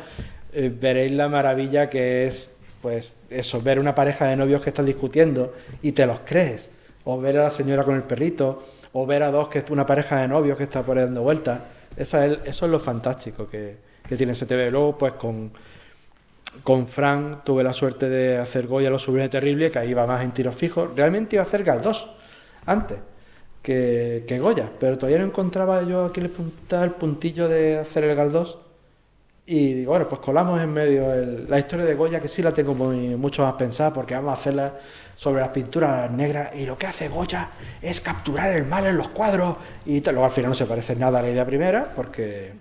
veréis la maravilla que es, pues eso, ver una pareja de novios que están discutiendo y te los crees, o ver a la señora con el perrito, o ver a una pareja de novios que está por ahí dando vueltas. Eso es lo fantástico que tiene STV. Luego, pues con Fran tuve la suerte de hacer Goya los sobrinos de Terrible, que ahí iba más en tiros fijos. Realmente iba a hacer Galdós antes que Goya, pero todavía no encontraba yo aquí el puntillo de hacer el Galdós. Y digo, bueno, pues colamos en medio la historia de Goya, que sí la tengo mucho más pensada, porque vamos a hacerla sobre las pinturas negras, y lo que hace Goya es capturar el mal en los cuadros, y luego al final no se parece nada a la idea primera, porque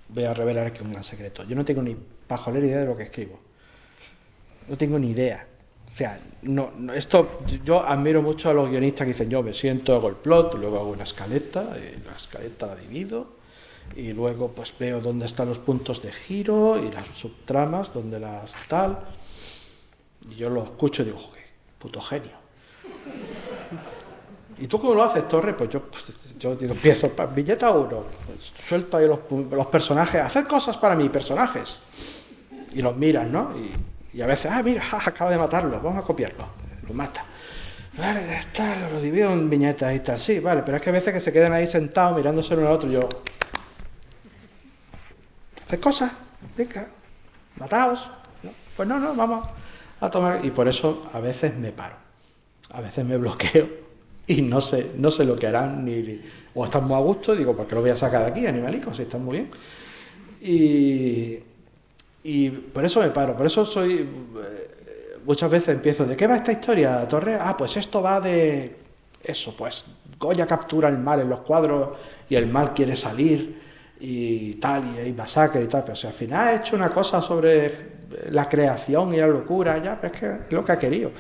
voy a revelar aquí un gran secreto. Yo no tengo ni pajolera idea de lo que escribo. No tengo ni idea. O sea, yo admiro mucho a los guionistas que dicen, yo me siento, hago el plot, luego hago una escaleta, y la escaleta la divido, y luego pues veo dónde están los puntos de giro y las subtramas, dónde las tal, y yo lo escucho y digo, qué puto genio. ¿Y tú cómo lo haces, Torre? Pues yo digo, empiezo, viñeta 1, pues, suelto ahí los personajes, haced cosas para mí, personajes, y los miran, ¿no? Y a veces, mira, acaba de matarlo, vamos a copiarlo, lo mata. Vale, lo divido en viñetas y tal, sí, vale, pero es que a veces que se quedan ahí sentados mirándose uno al otro, yo... ¿Haced cosas? Venga, mataos. ¿No? Pues no, vamos a tomar... Y por eso a veces me paro, a veces me bloqueo y no sé lo que harán, o están muy a gusto, digo, ¿por qué lo voy a sacar de aquí, animalicos? Si están muy bien. Y por eso me paro, por eso muchas veces empiezo, ¿de qué va esta historia, Torre? Pues esto va de eso, pues Goya captura el mal en los cuadros y el mal quiere salir y tal, y hay masacre y tal, pero si al final ha hecho una cosa sobre la creación y la locura, ya, pero es que es lo que ha querido.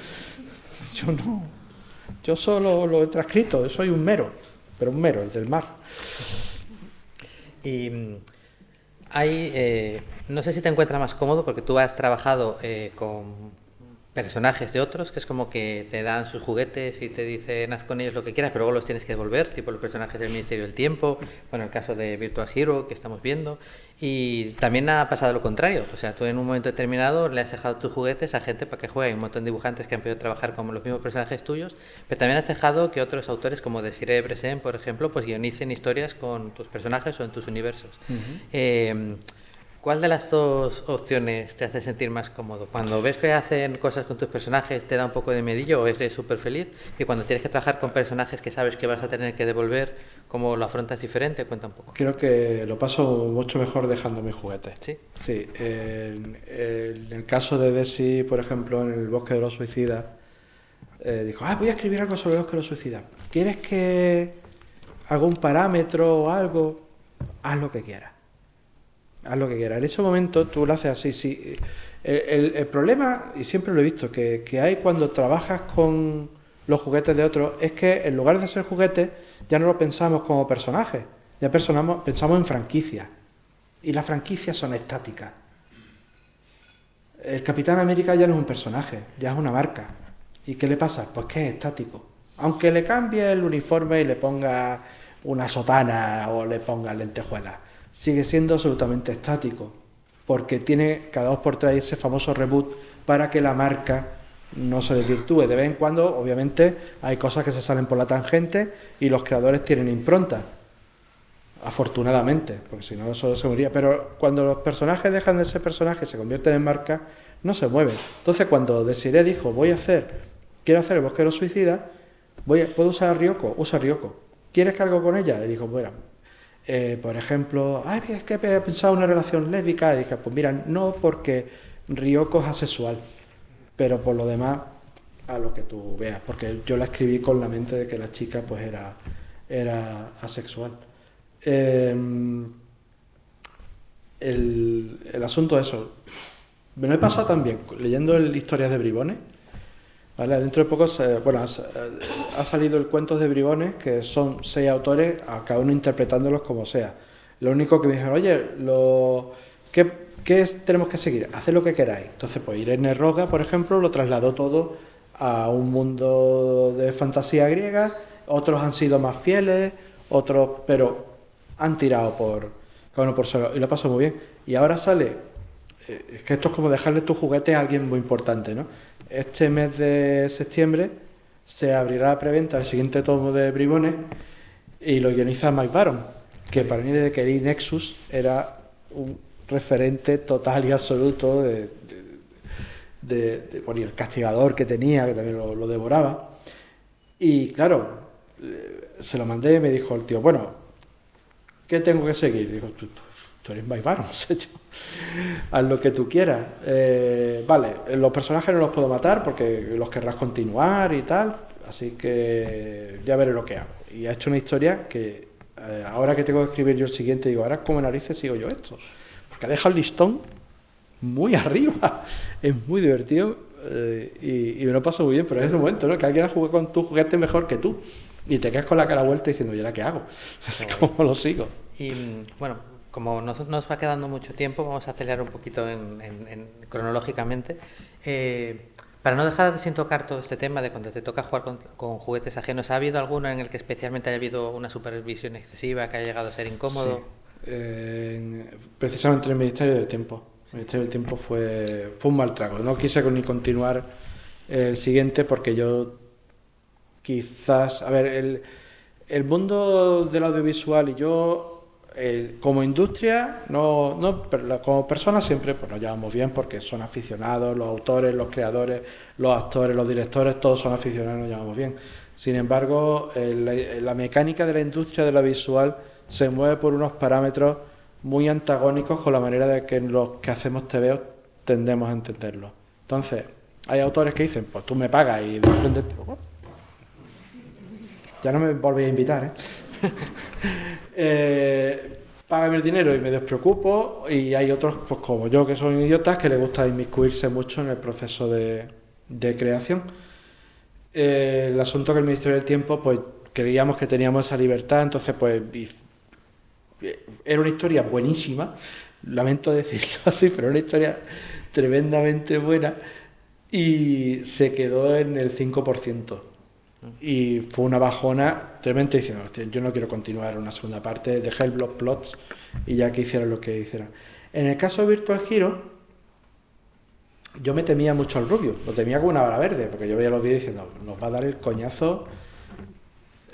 Yo solo lo he transcrito, soy un mero, pero un mero, el del mar. Y no sé si te encuentras más cómodo, porque tú has trabajado con personajes de otros, que es como que te dan sus juguetes y te dicen haz con ellos lo que quieras, pero luego los tienes que devolver, tipo los personajes del Ministerio del Tiempo, bueno, el caso de Virtual Hero que estamos viendo. Y también ha pasado lo contrario, o sea, tú en un momento determinado le has dejado tus juguetes a gente para que juegue. Hay un montón de dibujantes que han podido trabajar como los mismos personajes tuyos, pero también has dejado que otros autores como Desiree Bresson, por ejemplo, pues guionicen historias con tus personajes o en tus universos. ¿Cuál de las dos opciones te hace sentir más cómodo? Cuando ves que hacen cosas con tus personajes, ¿te da un poco de medillo o eres súper feliz? Y cuando tienes que trabajar con personajes que sabes que vas a tener que devolver, ¿cómo lo afrontas diferente? Cuenta un poco. Creo que lo paso mucho mejor dejando mis juguetes. ¿Sí? Sí. En el caso de Desi, por ejemplo, en el Bosque de los Suicidas, dijo, voy a escribir algo sobre el Bosque de los Suicidas. ¿Quieres que haga un parámetro o algo? Haz lo que quieras. Haz lo que quieras. En ese momento tú lo haces así. Sí. El problema, y siempre lo he visto, que hay cuando trabajas con los juguetes de otros, es que en lugar de ser juguetes, ya no lo pensamos como personajes, ya pensamos en franquicias. Y las franquicias son estáticas. El Capitán América ya no es un personaje, ya es una marca. ¿Y qué le pasa? Pues que es estático. Aunque le cambie el uniforme y le ponga una sotana o le ponga lentejuelas, sigue siendo absolutamente estático, porque tiene cada 2x3 ese famoso reboot para que la marca no se desvirtúe. De vez en cuando, obviamente, hay cosas que se salen por la tangente y los creadores tienen impronta, afortunadamente, porque si no eso se moriría. Pero cuando los personajes dejan de ser personajes y se convierten en marca, no se mueven. Entonces, cuando Desiree dijo, quiero hacer el Bosque de los Suicidas, ¿puedo usar a Ryoko? Usa a Ryoko. ¿Quieres que algo con ella? Le dijo, bueno, por ejemplo, es que he pensado en una relación lésbica. Y dije, pues mira, no, porque Ryoko es asexual, pero por lo demás, a lo que tú veas, porque yo la escribí con la mente de que la chica pues era asexual. El asunto de eso, me lo he pasado también leyendo historias de bribones, ¿vale? Dentro de poco ha salido el cuento de bribones, que son 6 autores, a cada uno interpretándolos como sea. Lo único que me dijeron, oye, ¿qué tenemos que seguir? Haced lo que queráis. Entonces, pues Irene Roga, por ejemplo, lo trasladó todo a un mundo de fantasía griega. Otros han sido más fieles, otros, pero han tirado cada uno por solo. Y lo paso muy bien. Y ahora sale, es que esto es como dejarle tu juguete a alguien muy importante, ¿no? Este mes de septiembre se abrirá la preventa del siguiente tomo de Bribones y lo guioniza Mike Baron, que para mí desde que leí Nexus era un referente total y absoluto de el castigador que tenía, que también lo devoraba. Y claro, se lo mandé y me dijo el tío, bueno, ¿qué tengo que seguir? Y digo, tú eres Mike Baron, haz lo que tú quieras. Vale, los personajes no los puedo matar porque los querrás continuar y tal, así que ya veré lo que hago. Y ha hecho una historia que ahora que tengo que escribir yo el siguiente, digo, ahora como narices sigo yo esto, porque ha dejado el listón muy arriba. Es muy divertido y me lo paso muy bien, pero es ese momento, ¿no? Que alguien ha jugado con tu juguete mejor que tú y te quedas con la cara vuelta diciendo, ¿y ahora qué hago? ¿Cómo lo sigo? Y bueno, como nos va quedando mucho tiempo, vamos a acelerar un poquito cronológicamente. Para no dejar sin tocar todo este tema de cuando te toca jugar con juguetes ajenos, ¿ha habido alguno en el que especialmente haya habido una supervisión excesiva, que haya llegado a ser incómodo? Sí. Precisamente en el Ministerio del Tiempo. El Ministerio del Tiempo fue un mal trago. No quise ni continuar el siguiente porque yo quizás... A ver, el mundo del audiovisual y yo... como industria, pero como personas siempre pues, nos llevamos bien porque son aficionados, los autores, los creadores, los actores, los directores, todos son aficionados, nos llevamos bien. Sin embargo, la mecánica de la industria de la visual se mueve por unos parámetros muy antagónicos con la manera de que los que hacemos TVO tendemos a entenderlo. Entonces, hay autores que dicen, pues tú me pagas y de repente... Ya no me volvéis a invitar, págame el dinero y me despreocupo, y hay otros pues como yo que son idiotas que les gusta inmiscuirse mucho en el proceso de creación. El asunto que el Ministerio del Tiempo pues creíamos que teníamos esa libertad, entonces pues era una historia buenísima, lamento decirlo así, pero una historia tremendamente buena, y se quedó en el 5%. Y fue una bajona tremenda diciendo, hostia, yo no quiero continuar una segunda parte, dejé el blog plots y ya que hicieron lo que hicieron. En el caso de Virtual Hero, yo me temía mucho al Rubius, lo temía como una bala verde, porque yo veía los vídeos diciendo, nos va a dar el coñazo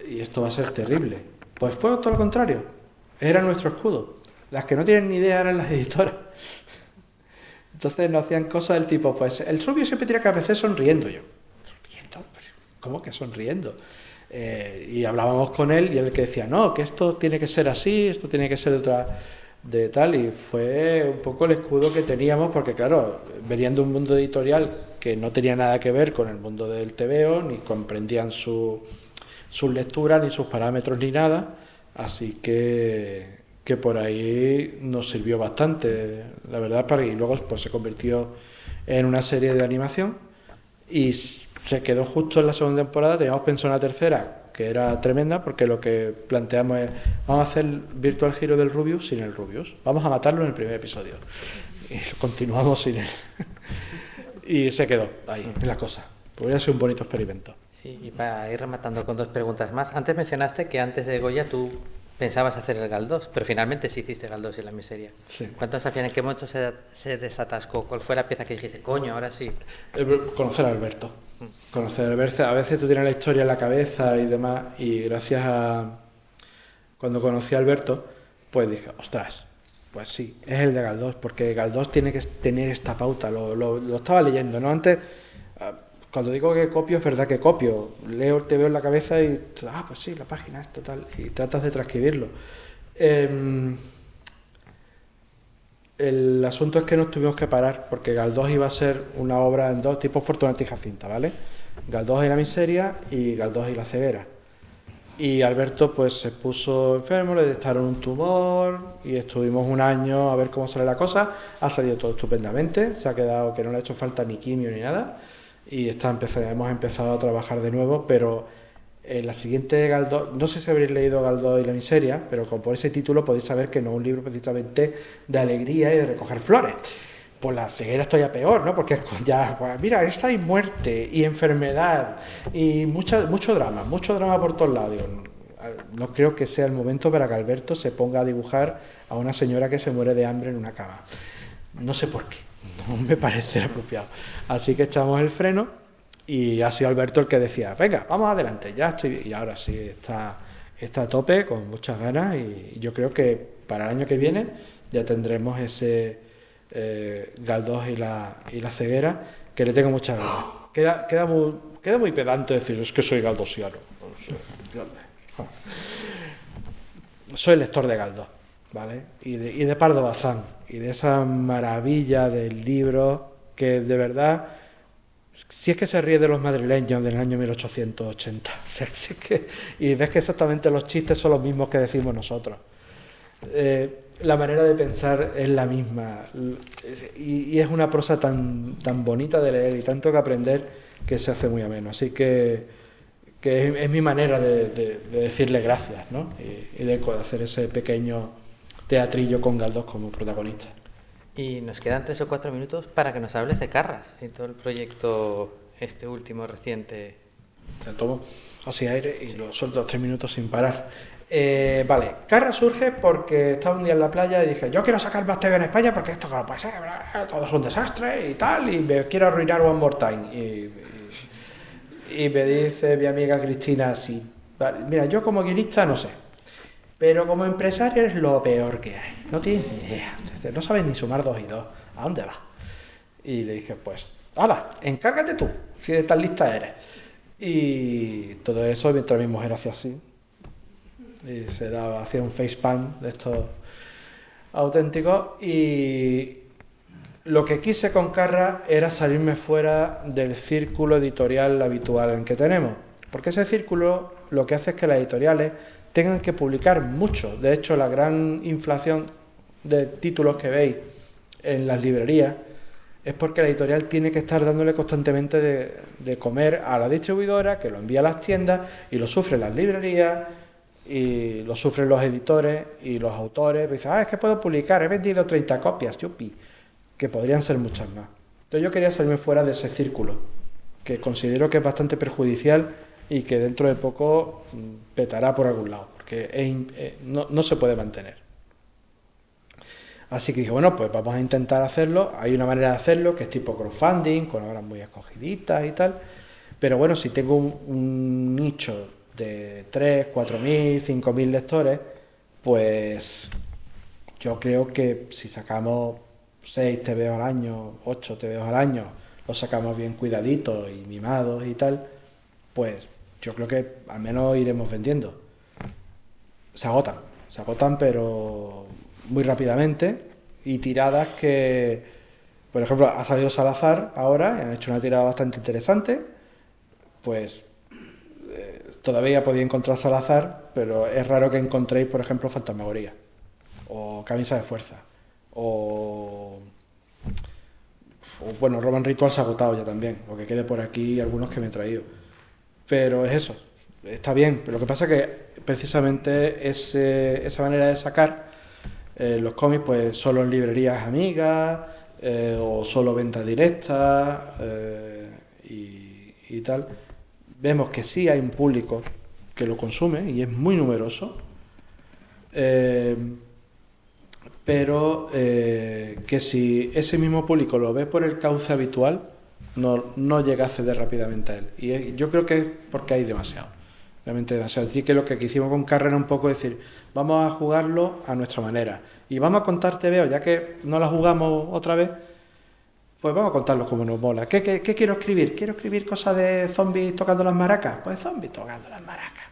y esto va a ser terrible. Pues fue todo lo contrario, era nuestro escudo. Las que no tienen ni idea eran las editoras. Entonces nos hacían cosas del tipo, pues el Rubius siempre tiene que aparecer sonriendo. Yo, ¿sonriendo? ¿Cómo que sonriendo? Y hablábamos con él y él que decía, no, que esto tiene que ser así, esto tiene que ser de tal, y fue un poco el escudo que teníamos, porque claro, venían de un mundo editorial que no tenía nada que ver con el mundo del TVO, ni comprendían sus lecturas, ni sus parámetros, ni nada, así que por ahí nos sirvió bastante, la verdad, y luego pues se convirtió en una serie de animación y se quedó justo en la segunda temporada. Teníamos pensado una tercera que era tremenda, porque lo que planteamos es, vamos a hacer Virtual Hero del Rubius sin el Rubius, vamos a matarlo en el primer episodio y continuamos sin él. Y se quedó ahí en la cosa. Podría ser un bonito experimento. Sí, y para ir rematando con dos preguntas más, antes mencionaste que antes de Goya tú pensabas hacer el Galdós, pero finalmente sí hiciste Galdós en la miseria. Sí. ¿Cuántos hacían? ¿En qué momento se desatascó? ¿Cuál fue la pieza que dijiste, coño, ahora sí? Conocer a Alberto. Conocer a Alberto. A veces tú tienes la historia en la cabeza y demás, y gracias a... Cuando conocí a Alberto, pues dije, ostras, pues sí, es el de Galdós, porque Galdós tiene que tener esta pauta. Lo estaba leyendo, ¿no? Antes, cuando digo que copio, es verdad que copio. Leo, te veo en la cabeza y, pues sí, la página es total, y tratas de transcribirlo. El asunto es que nos tuvimos que parar, porque Galdós iba a ser una obra en dos tipos, Fortunata y Jacinta, ¿vale? Galdós y la miseria y Galdós y la ceguera. Y Alberto pues se puso enfermo, le detectaron un tumor y estuvimos un año a ver cómo sale la cosa. Ha salido todo estupendamente, se ha quedado que no le ha hecho falta ni quimio ni nada, y hemos empezado a trabajar de nuevo, pero la siguiente Galdós, no sé si habréis leído Galdós y la miseria, pero por ese título podéis saber que no es un libro precisamente de alegría y de recoger flores. Pues la ceguera es todavía peor, ¿no? Porque ya, pues, mira, esta hay muerte y enfermedad y mucho drama por todos lados. Digo, no creo que sea el momento para que Alberto se ponga a dibujar a una señora que se muere de hambre en una cama. No sé por qué, no me parece apropiado. Así que echamos el freno y ha sido Alberto el que decía, venga, vamos adelante, ya estoy bien. Y ahora sí, está a tope, con muchas ganas, y yo creo que para el año que viene ya tendremos ese Galdós y la ceguera, que le tengo muchas ganas. Queda muy pedante decir, es que soy galdosiano. Soy lector de Galdós, ¿vale? Y de Pardo Bazán, y de esa maravilla del libro que de verdad, si es que se ríe de los madrileños del año 1880, o sea, si es que, y ves que exactamente los chistes son los mismos que decimos nosotros. La manera de pensar es la misma, y es una prosa tan bonita de leer y tanto que aprender, que se hace muy ameno. Así que es mi manera de decirle gracias, ¿no? Y de hacer ese pequeño teatrillo con Galdós como protagonista. Y nos quedan 3 o 4 minutos para que nos hables de Carras y todo el proyecto este último reciente. Te tomo así aire y lo suelto 3 minutos sin parar. Vale, Carras surge porque estaba un día en la playa y dije, yo quiero sacar más TV en España porque esto que lo pasa, todo es un desastre y tal, y me quiero arruinar One More Time. Y me dice mi amiga Cristina, sí, vale, mira, yo como guionista no sé, pero como empresario es lo peor que hay, no tienes ni idea, no sabes ni sumar 2 y 2, ¿a dónde vas? Y le dije, pues, hala, encárgate tú, si de tan lista eres. Y todo eso mientras mi mujer hacía así, y hacía un facepalm de estos auténticos, y lo que quise con Carras era salirme fuera del círculo editorial habitual en que tenemos, porque ese círculo lo que hace es que las editoriales tengan que publicar mucho. De hecho, la gran inflación de títulos que veis en las librerías es porque la editorial tiene que estar dándole constantemente de comer a la distribuidora, que lo envía a las tiendas, y lo sufren las librerías, y lo sufren los editores y los autores. Dicen, es que puedo publicar, he vendido 30 copias, yupi, que podrían ser muchas más. Entonces yo quería salirme fuera de ese círculo, que considero que es bastante perjudicial y que dentro de poco petará por algún lado, porque no se puede mantener. Así que dije, bueno, pues vamos a intentar hacerlo. Hay una manera de hacerlo que es tipo crowdfunding, con obras muy escogiditas y tal. Pero bueno, si tengo un nicho de 3, 4.000, 5.000 lectores, pues yo creo que si sacamos 6 TVOs al año, 8 TVOs al año, los sacamos bien cuidaditos y mimados y tal, pues yo creo que al menos iremos vendiendo. Se agotan, pero muy rápidamente, y tiradas que, por ejemplo, ha salido Salazar ahora y han hecho una tirada bastante interesante. Pues todavía podéis encontrar Salazar, pero es raro que encontréis, por ejemplo, Fantasmagoría o Camisa de Fuerza o bueno, Roman Ritual se ha agotado ya también, o que quede por aquí algunos que me he traído, pero es eso, está bien. Pero lo que pasa es que precisamente esa manera de sacar los cómics, pues solo en librerías amigas o solo venta directa y tal, vemos que sí hay un público que lo consume y es muy numeroso, pero que si ese mismo público lo ve por el cauce habitual, no llega a acceder rápidamente a él. Y yo creo que es porque hay demasiado, realmente demasiado. Así que lo que quisimos con Carra era un poco decir, vamos a jugarlo a nuestra manera y vamos a contar TVO, ya que no la jugamos otra vez, pues vamos a contarlo como nos mola. ¿Qué quiero escribir? ¿Quiero escribir cosas de zombies tocando las maracas? Pues zombies tocando las maracas.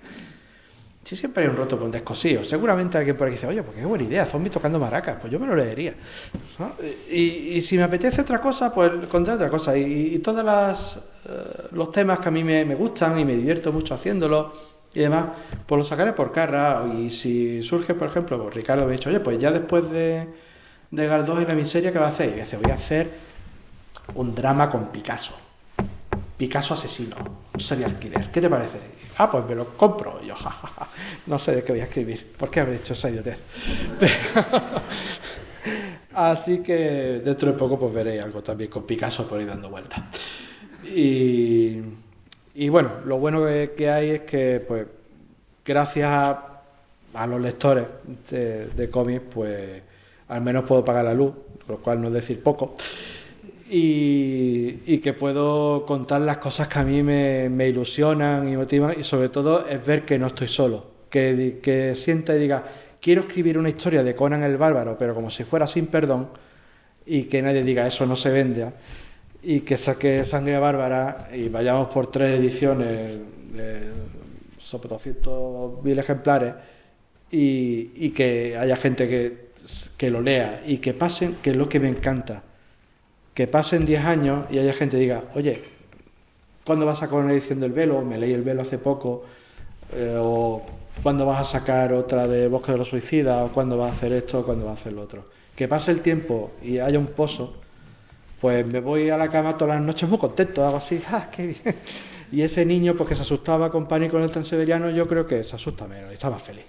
Sí, siempre hay un roto por un descosido. Seguramente alguien por aquí dice, oye, pues qué buena idea, zombies tocando maracas. Pues yo me lo leería, ¿no? Y si me apetece otra cosa, pues contar otra cosa. Y todos los temas que a mí me gustan y me divierto mucho haciéndolos y demás, pues los sacaré por Carra. Y si surge, por ejemplo, pues Ricardo me ha dicho, oye, pues ya después de Galdós y la miseria, ¿qué va a hacer? Y dice, voy a hacer un drama con Picasso asesino, un serial killer, ¿qué te parece? Ah, pues me lo compro. Y yo, jajaja, no sé de qué voy a escribir, ¿por qué habré hecho esa idiotez? Así que dentro de poco pues veréis algo también con Picasso por ahí dando vueltas. Y bueno, lo bueno que hay es que pues gracias a los lectores de cómics, pues al menos puedo pagar la luz, lo cual no es decir poco. Y que puedo contar las cosas que a mí me ilusionan y motivan, y sobre todo es ver que no estoy solo, que sienta y diga, quiero escribir una historia de Conan el Bárbaro, pero como si fuera sin perdón, y que nadie diga eso no se vende, y que saque Sangre Bárbara y vayamos por 3 ediciones sobre 200.000 ejemplares y que haya gente que lo lea y que pasen, que es lo que me encanta, que pasen 10 años y haya gente que diga, oye, ¿cuándo vas a sacar una edición del Velo? Me leí el Velo hace poco, o ¿cuándo vas a sacar otra de Bosque de los Suicidas? O ¿cuándo vas a hacer esto? O ¿cuándo vas a hacer lo otro? Que pase el tiempo y haya un pozo, pues me voy a la cama todas las noches muy contento, hago así, ¡ah, qué bien! Y ese niño, pues que se asustaba con Pánico en el Transiberiano, yo creo que se asusta menos y está más feliz.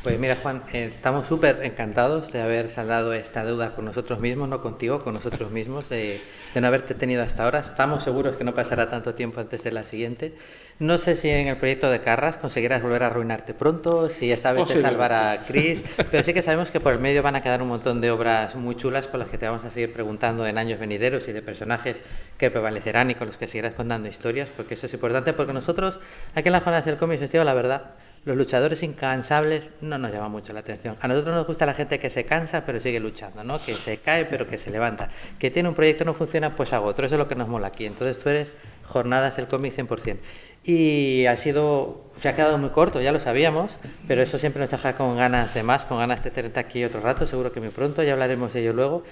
Pues mira, Juan, estamos súper encantados de haber saldado esta deuda con nosotros mismos, no contigo, con nosotros mismos, de no haberte tenido hasta ahora. Estamos seguros que no pasará tanto tiempo antes de la siguiente. No sé si en el proyecto de Carras conseguirás volver a arruinarte pronto, si esta vez te salvará Chris, pero sí que sabemos que por el medio van a quedar un montón de obras muy chulas con las que te vamos a seguir preguntando en años venideros y de personajes que prevalecerán y con los que seguirás contando historias, porque eso es importante, porque nosotros aquí en la Jornada del Cómic Festival, la verdad, los luchadores incansables no nos llama mucho la atención. A nosotros nos gusta la gente que se cansa pero sigue luchando, ¿no? Que se cae pero que se levanta. Que tiene un proyecto no funciona, pues hago otro. Eso es lo que nos mola aquí. Entonces tú eres Jornadas del Cómic 100%. Y se ha quedado muy corto, ya lo sabíamos, pero eso siempre nos deja con ganas de más, con ganas de tenerte aquí otro rato, seguro que muy pronto, ya hablaremos de ello luego.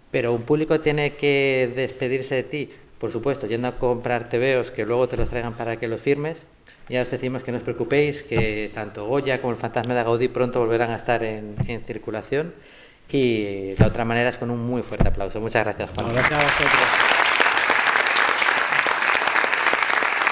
Pero un público tiene que despedirse de ti, por supuesto, yendo a comprar tebeos que luego te los traigan para que los firmes. Ya os decimos que no os preocupéis, que tanto Goya como el Fantasma de Gaudí pronto volverán a estar en circulación. Y la otra manera es con un muy fuerte aplauso. Muchas gracias, Juan. Gracias a vosotros.